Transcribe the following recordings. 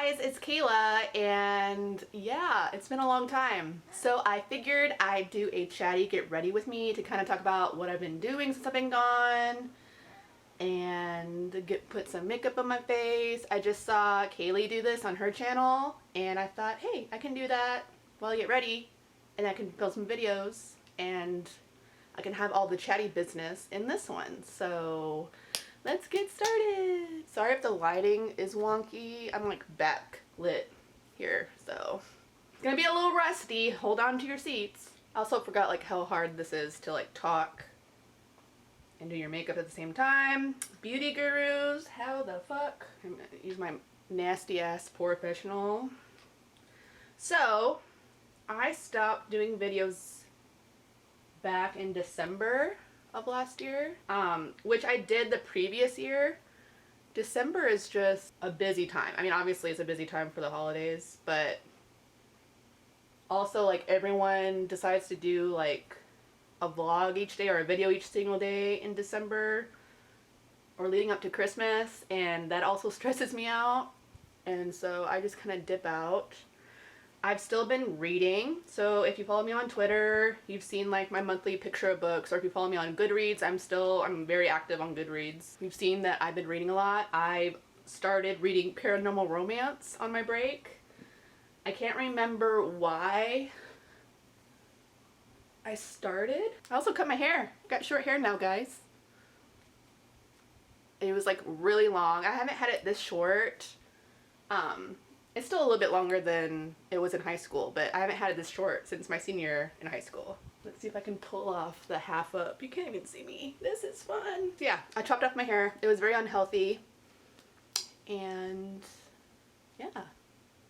guys, it's Kayla, and yeah, it's been a long time. So I figured I'd do a chatty get ready with me to kind of talk about what I've been doing since I've been gone and put some makeup on my face. I just saw Kayla do this on her channel and I thought, hey, I can do that while I get ready and I can film some videos and I can have all the chatty business in this one. So let's get started. Sorry if the lighting is wonky. I'm like backlit here, so it's gonna be a little rusty. Hold on to your seats. I also forgot like how hard this is to like talk and do your makeup at the same time. Beauty gurus, how the fuck? I'm gonna use my nasty ass professional. So I stopped doing videos back in December of last year, which I did the previous year. December is just a busy time. I mean, obviously it's a busy time for the holidays, but also like everyone decides to do like a vlog each day or a video each single day in December or leading up to Christmas, and that also stresses me out, and so I just kind of dip out. I've still been reading, so if you follow me on Twitter, you've seen like my monthly picture of books, or if you follow me on Goodreads, I'm very active on Goodreads. You've seen that I've been reading a lot. I've started reading Paranormal Romance on my break. I can't remember why I started. I also cut my hair. Got short hair now, guys. It was like really long. I haven't had it this short. It's still a little bit longer than it was in high school, but I haven't had it this short since my senior year in high school. Let's see if I can pull off the half up. You can't even see me. This is fun. So yeah, I chopped off my hair. It was very unhealthy. And yeah,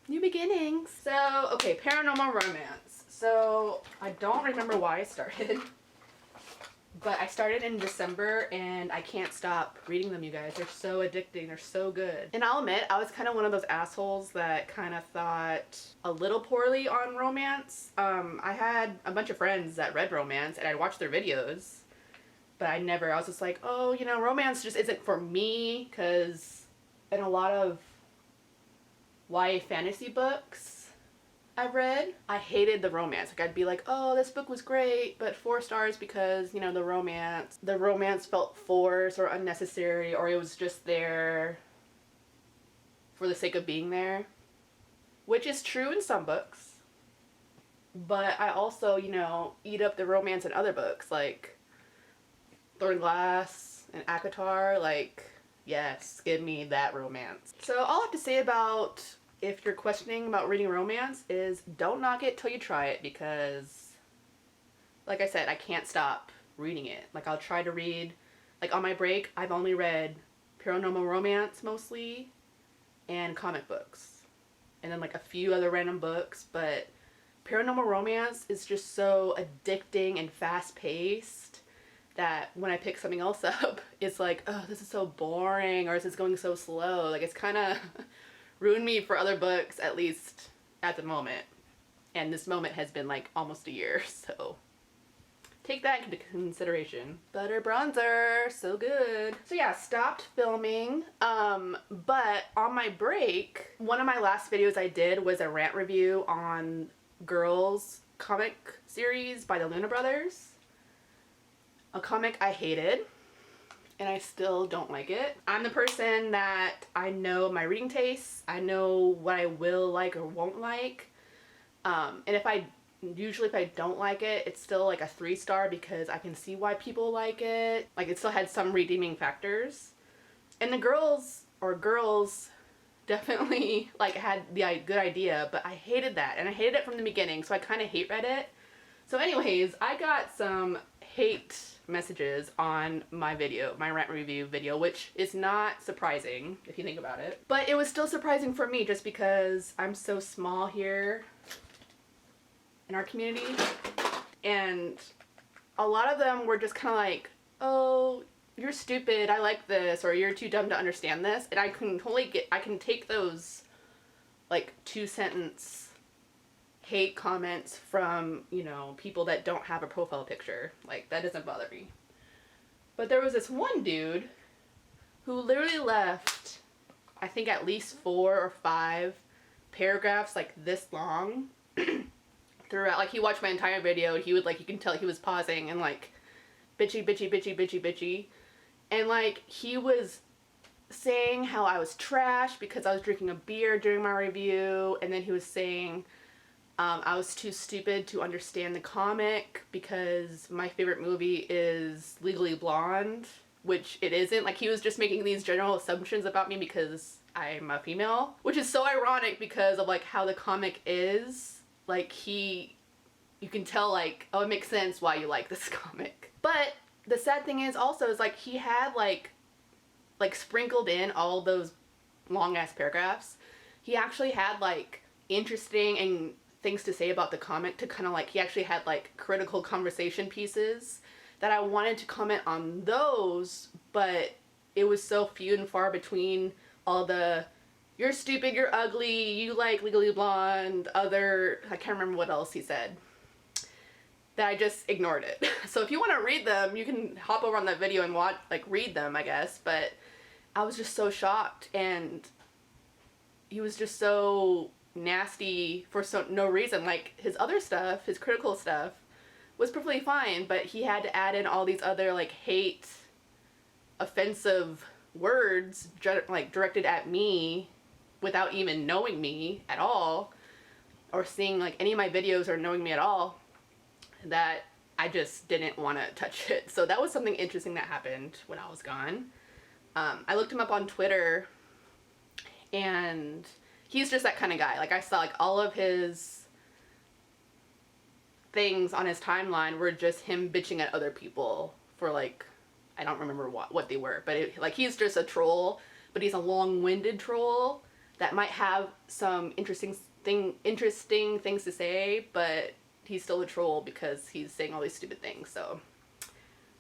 new beginnings. So, okay, Paranormal Romance. So I don't remember why I started, but I started in December and I can't stop reading them, you guys. They're so addicting. They're so good. And I'll admit, I was kind of one of those assholes that kind of thought a little poorly on romance. I had a bunch of friends that read romance and I'd watch their videos, but I was just like, oh, you know, romance just isn't for me, because in a lot of YA fantasy books I've read, I hated the romance. Like I'd be like, oh, this book was great, but 4 stars because, you know, the romance felt forced or unnecessary, or it was just there for the sake of being there, which is true in some books. But I also, you know, eat up the romance in other books like Thorn Glass and Akatar. Like, yes, give me that romance. So all I have to say about, if you're questioning about reading romance, is don't knock it till you try it, because like I said, I can't stop reading it. Like I'll try to read, like on my break, I've only read Paranormal Romance mostly and comic books and then like a few other random books, but Paranormal Romance is just so addicting and fast-paced that when I pick something else up, it's like, oh, this is so boring, or this is going so slow. Like it's kind of ruined me for other books, at least at the moment. And this moment has been like almost a year, so take that into consideration. Butter bronzer, so good. So yeah, stopped filming, but on my break, one of my last videos I did was a rant review on Girls comic series by the Luna Brothers. A comic I hated, and I still don't like it. I'm the person that I know my reading tastes. I know what I will like or won't like. And usually if I don't like it, it's still like a 3-star because I can see why people like it. Like it still had some redeeming factors. And the girls definitely like had the good idea, but I hated that. And I hated it from the beginning, so I kind of hate read it. So anyways, I got some hate messages on my video, my rant review video, which is not surprising if you think about it. But it was still surprising for me just because I'm so small here in our community. And a lot of them were just kind of like, oh, you're stupid, I like this, or you're too dumb to understand this. And I can take those like 2-sentence hate comments from, you know, people that don't have a profile picture. Like, that doesn't bother me. But there was this one dude who literally left, I think, at least 4 or 5 paragraphs like this long throughout. Like, he watched my entire video. He would, like, you can tell he was pausing and, like, bitchy, bitchy, bitchy, bitchy, bitchy. And, like, he was saying how I was trash because I was drinking a beer during my review. And then he was saying I was too stupid to understand the comic because my favorite movie is Legally Blonde, which it isn't. Like, he was just making these general assumptions about me because I'm a female, which is so ironic because of, like, how the comic is. Like, you can tell, like, oh, it makes sense why you like this comic. But the sad thing is also is, like, he had, like sprinkled in all those long-ass paragraphs. He actually had, like, interesting and things to say about the comic to kind of, like, he actually had, like, critical conversation pieces that I wanted to comment on those, but it was so few and far between all the you're stupid, you're ugly, you like Legally Blonde, I can't remember what else he said, that I just ignored it. So if you want to read them, you can hop over on that video and watch, like, read them, I guess, but I was just so shocked, and he was just so nasty for no reason. Like, his other stuff, his critical stuff, was perfectly fine, but he had to add in all these other, like, hate, offensive words, like, directed at me without even knowing me at all, or seeing, like, any of my videos or knowing me at all, that I just didn't want to touch it. So that was something interesting that happened when I was gone. I looked him up on Twitter, and he's just that kind of guy. Like, I saw, like, all of his things on his timeline were just him bitching at other people for, like, I don't remember what they were, but like, he's just a troll, but he's a long-winded troll that might have some interesting things to say, but he's still a troll because he's saying all these stupid things. So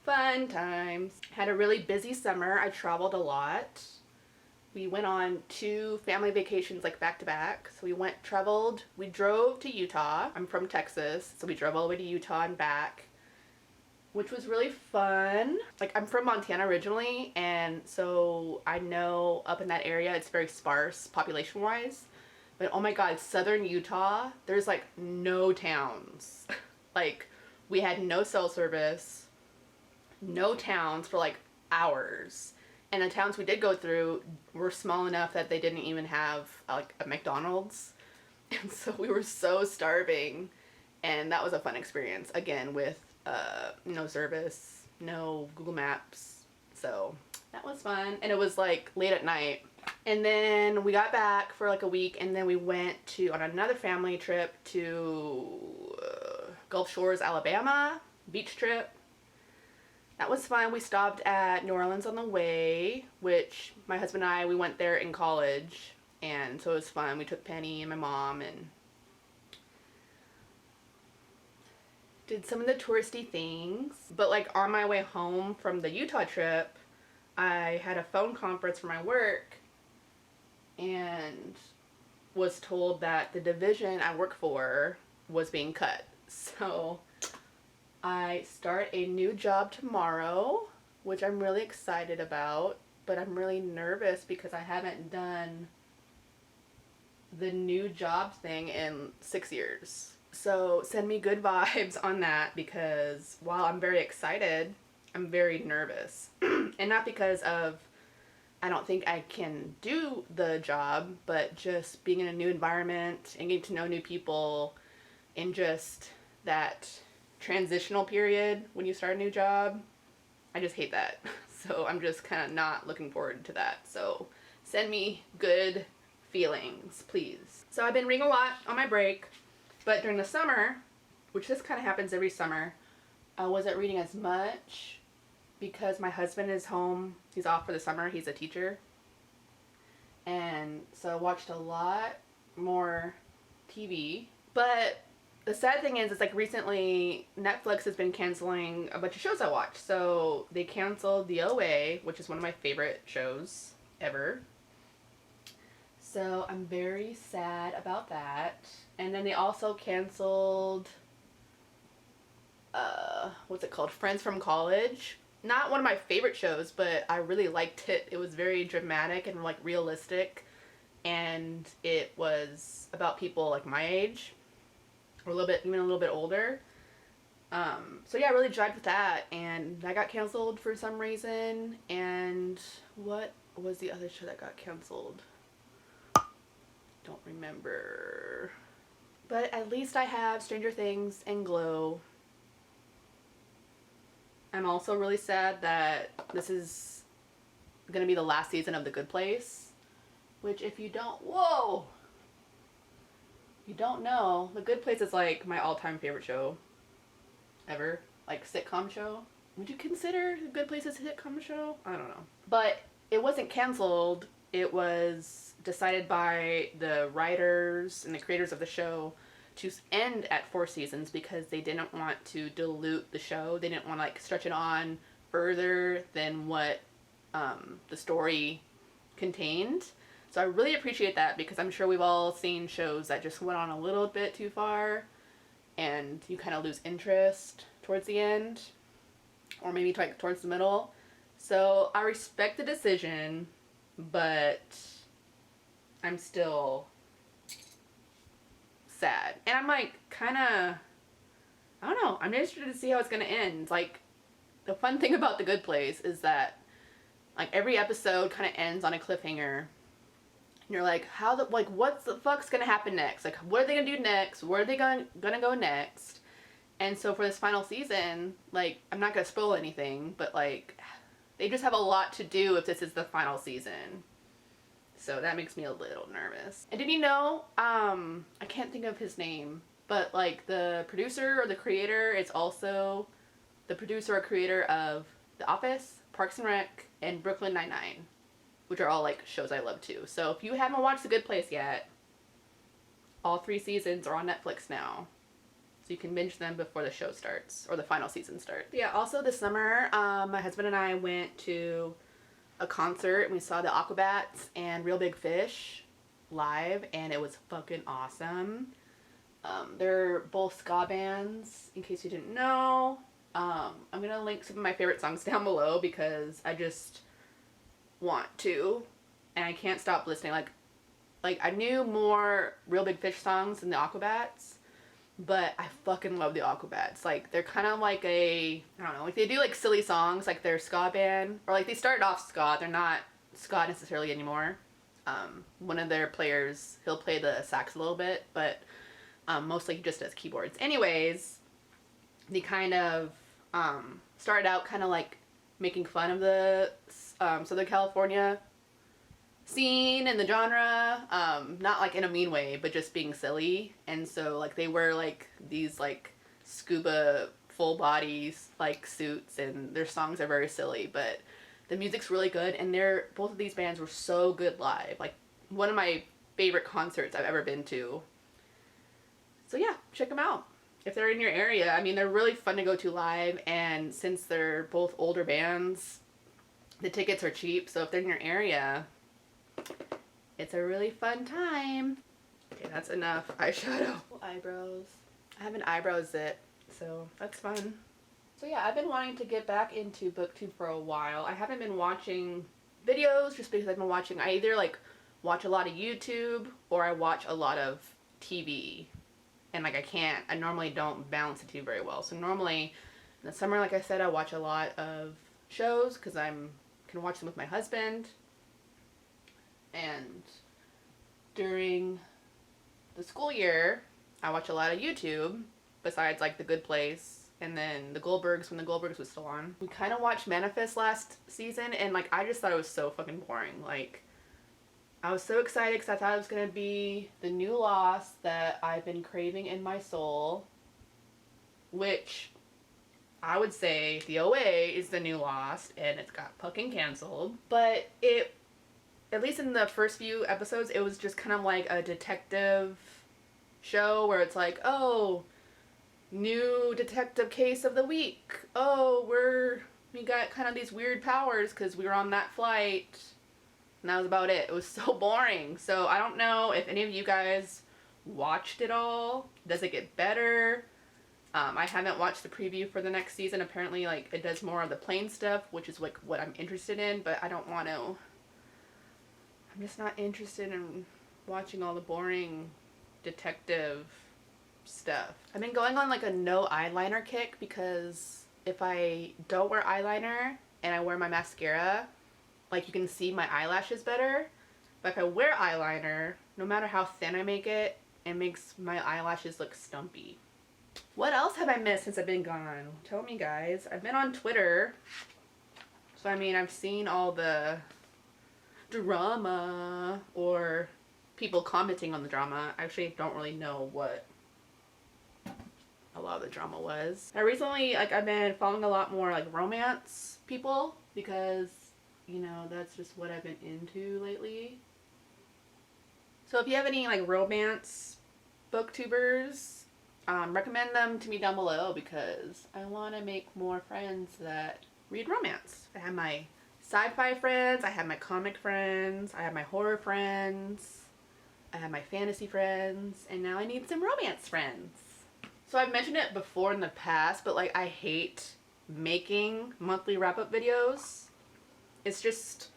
fun times. Had a really busy summer. I traveled a lot. We went on 2 family vacations, like, back to back. So we drove to Utah. I'm from Texas, so we drove all the way to Utah and back, which was really fun. Like, I'm from Montana originally, and so I know up in that area it's very sparse population wise, but oh my god, southern Utah, there's, like, no towns. Like, we had no cell service, no towns for, like, hours, and the towns we did go through were small enough that they didn't even have, like, a McDonald's, and so we were so starving, and that was a fun experience, again, with no service, no Google Maps, so that was fun. And it was, like, late at night, and then we got back for, like, a week, and then we went on another family trip to Gulf Shores, Alabama, beach trip. That was fun. We stopped at New Orleans on the way, which my husband and I, we went there in college, and so it was fun. We took Penny and my mom and did some of the touristy things. But, like, on my way home from the Utah trip, I had a phone conference for my work and was told that the division I work for was being cut. So I start a new job tomorrow, which I'm really excited about, but I'm really nervous because I haven't done the new job thing in 6 years. So send me good vibes on that, because while I'm very excited, I'm very nervous. And not because of I don't think I can do the job, but just being in a new environment and getting to know new people, and just that transitional period when you start a new job, I just hate that. So I'm just kind of not looking forward to that. So send me good feelings, please. So I've been reading a lot on my break, but during the summer, which this kind of happens every summer, I wasn't reading as much because my husband is home. He's off for the summer. He's a teacher. And so I watched a lot more TV. But the sad thing is, it's like recently Netflix has been canceling a bunch of shows I watch. So they canceled The OA, which is one of my favorite shows ever. So I'm very sad about that. And then they also canceled, what's it called? Friends from College. Not one of my favorite shows, but I really liked it. It was very dramatic and, like, realistic. and it was about people like my age, or a little bit, even a little bit older. So yeah, I really jived with that, and that got canceled for some reason. And what was the other show that got canceled? Don't remember. But at least I have Stranger Things and Glow. I'm also really sad that this is gonna be the last season of The Good Place, which if you don't, whoa! You don't know, The Good Place is like my all-time favorite show ever. Like sitcom show. Would you consider The Good Place a sitcom show? I don't know. But it wasn't canceled. It was decided by the writers and the creators of the show to end at 4 seasons because they didn't want to dilute the show. They didn't want to like stretch it on further than what the story contained. So I really appreciate that, because I'm sure we've all seen shows that just went on a little bit too far and you kind of lose interest towards the end, or maybe towards the middle. So I respect the decision, but I'm still sad. And I'm like kind of, I don't know, I'm interested to see how it's going to end. Like, the fun thing about The Good Place is that like every episode kind of ends on a cliffhanger. And you're like, what the fuck's gonna happen next? Like, what are they gonna do next? Where are they gonna go next? And so for this final season, like, I'm not gonna spoil anything, but like, they just have a lot to do if this is the final season. So that makes me a little nervous. And did you know, I can't think of his name, but like the producer or the creator is also the producer or creator of The Office, Parks and Rec, and Brooklyn Nine-Nine, which are all like shows I love too. So if you haven't watched The Good Place yet, all 3 seasons are on Netflix now. So you can binge them before the show starts, or the final season starts. Yeah, also this summer, my husband and I went to a concert and we saw the Aquabats and Real Big Fish live, and it was fucking awesome. They're both ska bands, in case you didn't know. I'm gonna link some of my favorite songs down below because I just want to, and I can't stop listening. Like I knew more Real Big Fish songs than the Aquabats, but I fucking love the Aquabats. Like, they're kind of like I don't know, like they do like silly songs, like they're a ska band, or like they started off ska. They're not ska necessarily anymore. One of their players, he'll play the sax a little bit, but mostly he just does keyboards. Anyways, they kind of started out kind of like making fun of the Southern California scene and the genre, not like in a mean way, but just being silly. And so like they wear like these like scuba full bodies like suits, and their songs are very silly, but the music's really good, and both of these bands were so good live. Like, one of my favorite concerts I've ever been to. So yeah, check them out if they're in your area. I mean, they're really fun to go to live, and since they're both older bands, the tickets are cheap, so if they're in your area, it's a really fun time. Okay, that's enough eyeshadow. Eyebrows. I have an eyebrow zit, so that's fun. So yeah, I've been wanting to get back into BookTube for a while. I haven't been watching videos just because I've been watching, I either like watch a lot of YouTube or I watch a lot of TV. And like I normally don't balance the two very well. So normally in the summer, like I said, I watch a lot of shows because I can watch them with my husband. And during the school year, I watch a lot of YouTube, besides like The Good Place and then The Goldbergs, when The Goldbergs was still on. We kind of watched Manifest last season, and like I just thought it was so fucking boring. Like, I was so excited because I thought it was going to be the new Lost that I've been craving in my soul, which I would say the OA is the new Lost, and it's got fucking canceled. But it, at least in the first few episodes, it was just kind of like a detective show where it's like, oh, new detective case of the week. Oh, we got kind of these weird powers because we were on that flight. And that was about it. It was so boring. So I don't know if any of you guys watched it all. Does it get better? I haven't watched the preview for the next season. Apparently, like, it does more of the plane stuff, which is like what I'm interested in, but I'm I'm just not interested in watching all the boring detective stuff. I've been going on like a no eyeliner kick because if I don't wear eyeliner and I wear my mascara, like you can see my eyelashes better. But if I wear eyeliner, no matter how thin I make it, it makes my eyelashes look stumpy. What else have I missed since I've been gone? Tell me, guys. I've been on Twitter. So, I mean, I've seen all the drama or people commenting on the drama. I actually don't really know what a lot of the drama was. I recently, like, I've been following a lot more, like, romance people because, you know, that's just what I've been into lately. So if you have any, like, romance booktubers, recommend them to me down below because I want to make more friends that read romance. I have my sci-fi friends, I have my comic friends, I have my horror friends, I have my fantasy friends, and now I need some romance friends. So I've mentioned it before in the past, but like I hate making monthly wrap-up videos. It's just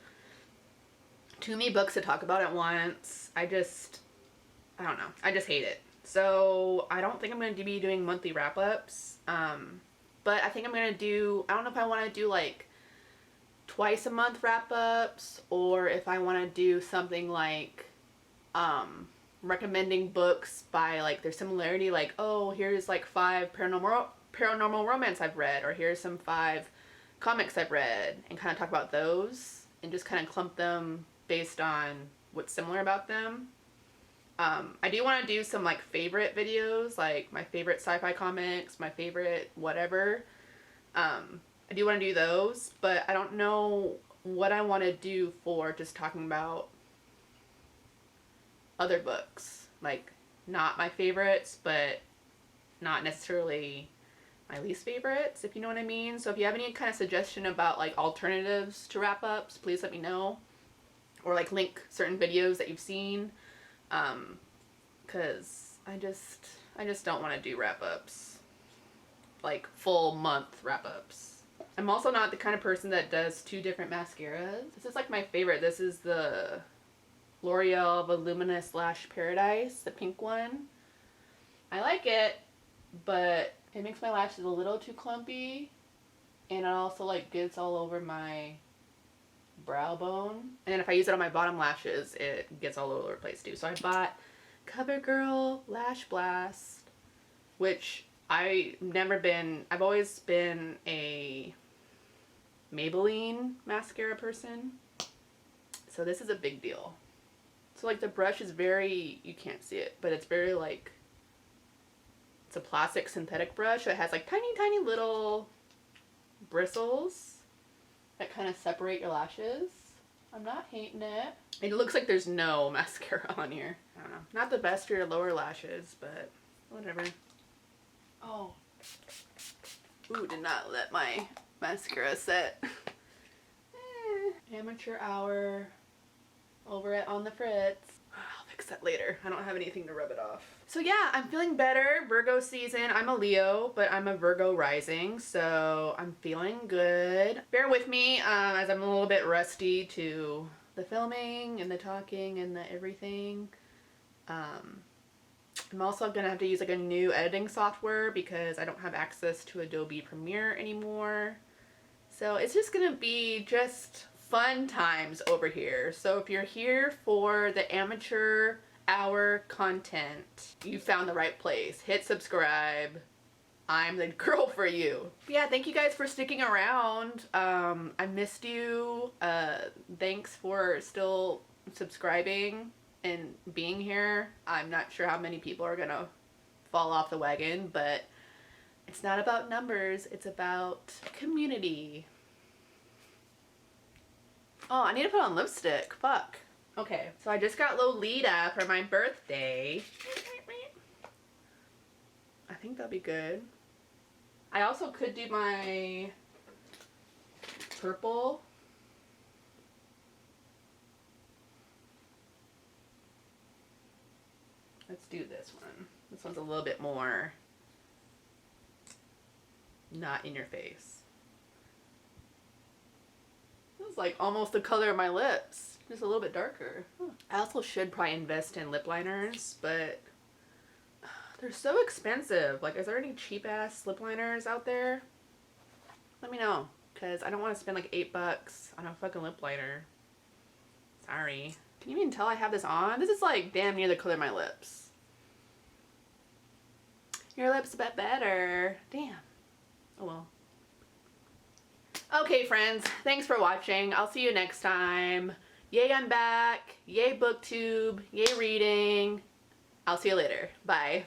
too many books to talk about at once. I don't know. I just hate it. So I don't think I'm going to be doing monthly wrap-ups. But I think I'm going to do, I don't know if I want to do like twice a month wrap-ups or if I want to do something like recommending books by like their similarity, like, oh, here's like 5 paranormal romance I've read, or here's some 5 comics I've read, and kind of talk about those and just kind of clump them based on what's similar about them. I do want to do some like favorite videos, like my favorite sci-fi comics, my favorite whatever. I do want to do those, but I don't know what I want to do for just talking about other books. Like, not my favorites, but not necessarily my least favorites, if you know what I mean. So if you have any kind of suggestion about like alternatives to wrap-ups, please let me know. Or like link certain videos that you've seen. Cause I just don't want to do wrap-ups. Like full month wrap-ups. I'm also not the kind of person that does 2 different mascaras. This is like my favorite. This is the L'Oreal Voluminous Lash Paradise, the pink one. I like it, but it makes my lashes a little too clumpy, and it also like gets all over my brow bone. And then if I use it on my bottom lashes, it gets all over the place too. So I bought CoverGirl Lash Blast, which I've always been a Maybelline mascara person. So this is a big deal. So like the brush is very, you can't see it, but it's very like, it's a plastic synthetic brush that has like tiny little bristles that kind of separate your lashes. I'm not hating it. It looks like there's no mascara on here. I don't know. Not the best for your lower lashes, but whatever. Oh. Ooh, did not let my mascara set. Amateur hour over at On the Fritz. I'll fix that later. I don't have anything to rub it off. So yeah, I'm feeling better. Virgo season. I'm a Leo, but I'm a Virgo rising, so I'm feeling good. Bear with me as I'm a little bit rusty to the filming and the talking and the everything. I'm also gonna have to use like a new editing software because I don't have access to Adobe Premiere anymore. So it's just gonna be just fun times over here. So if you're here for the amateur hour content, you found the right place. Hit subscribe. I'm the girl for you. But yeah, thank you guys for sticking around. I missed you. Thanks for still subscribing and being here. I'm not sure how many people are gonna fall off the wagon, but it's not about numbers, it's about community. Oh, I need to put on lipstick. Fuck. Okay, so I just got Lolita for my birthday. I think that'll be good. I also could do my purple. Let's do this one. This one's a little bit more not in your face. This is like almost the color of my lips. Just a little bit darker. I also should probably invest in lip liners, but they're so expensive. Like, is there any cheap ass lip liners out there? Let me know, because I don't want to spend like $8 on a fucking lip liner. Sorry. Can you even tell I have this on? This is like damn near the color of my lips. Your lips a bit better. Damn. Oh well. Okay, friends. Thanks for watching. I'll see you next time. Yay, I'm back. Yay, booktube. Yay, reading. I'll see you later. Bye.